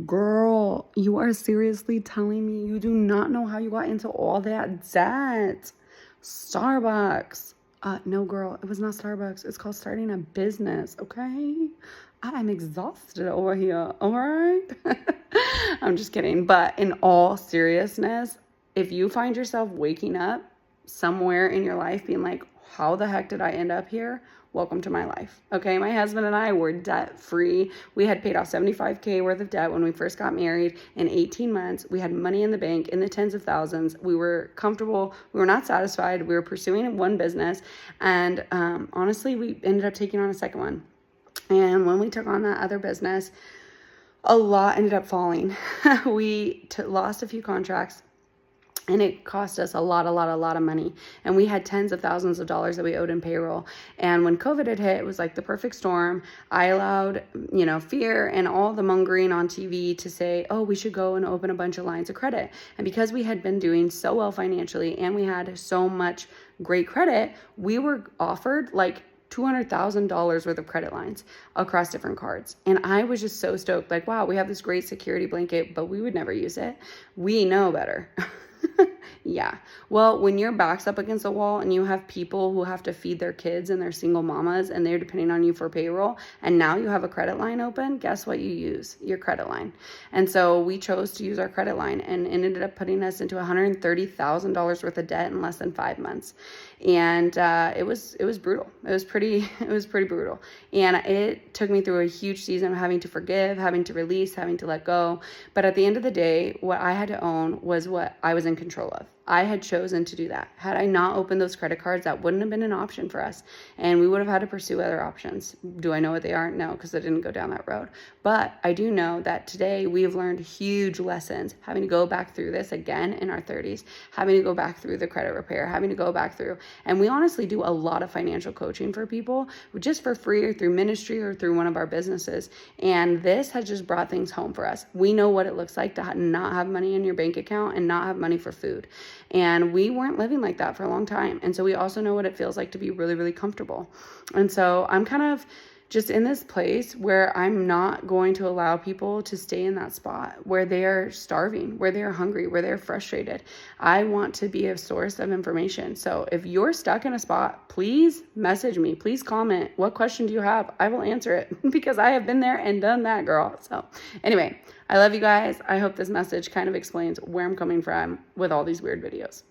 Girl, you are seriously telling me you do not know how you got into all that debt? Starbucks. No, girl, it was not Starbucks. It's called starting a business, okay? I am exhausted over here, all right? I'm just kidding. But in all seriousness, if you find yourself waking up somewhere in your life being like, how the heck did I end up here? Welcome to my life. Okay, my husband and I were debt free. We had paid off 75K worth of debt when we first got married in 18 months. We had money in the bank in the tens of thousands. We were comfortable. We were not satisfied. We were pursuing one business. And honestly, we ended up taking on a second one. And when we took on that other business, a lot ended up falling. We lost a few contracts. And it cost us a lot of money. And we had tens of thousands of dollars that we owed in payroll. And when COVID had hit, it was like the perfect storm. I allowed, fear and all the mongering on TV to say, oh, we should go and open a bunch of lines of credit. And because we had been doing so well financially and we had so much great credit, we were offered like $200,000 worth of credit lines across different cards. And I was just so stoked, like, wow, we have this great security blanket, but we would never use it. We know better. Yeah. Well, when your back's up against the wall and you have people who have to feed their kids and they're single mamas and they're depending on you for payroll, and now you have a credit line open, guess what you use? Your credit line. And so we chose to use our credit line, and it ended up putting us into $130,000 worth of debt in less than 5 months. And it was brutal. It was pretty brutal. And it took me through a huge season of having to forgive, having to release, having to let go. But at the end of the day, what I had to own was what I was in control of. I had chosen to do that. Had I not opened those credit cards, that wouldn't have been an option for us. And we would have had to pursue other options. Do I know what they are? No, because I didn't go down that road. But I do know that today we've learned huge lessons, having to go back through this again in our 30s, having to go back through the credit repair, having to go back through. And we honestly do a lot of financial coaching for people just for free or through ministry or through one of our businesses. And this has just brought things home for us. We know what it looks like to not have money in your bank account and not have money for food. And we weren't living like that for a long time. And so we also know what it feels like to be really, really comfortable. And so I'm kind of just in this place where I'm not going to allow people to stay in that spot where they are starving, where they're hungry, where they're frustrated. I want to be a source of information. So if you're stuck in a spot, please message me, please comment. What question do you have? I will answer it because I have been there and done that, girl. So anyway, I love you guys. I hope this message kind of explains where I'm coming from with all these weird videos.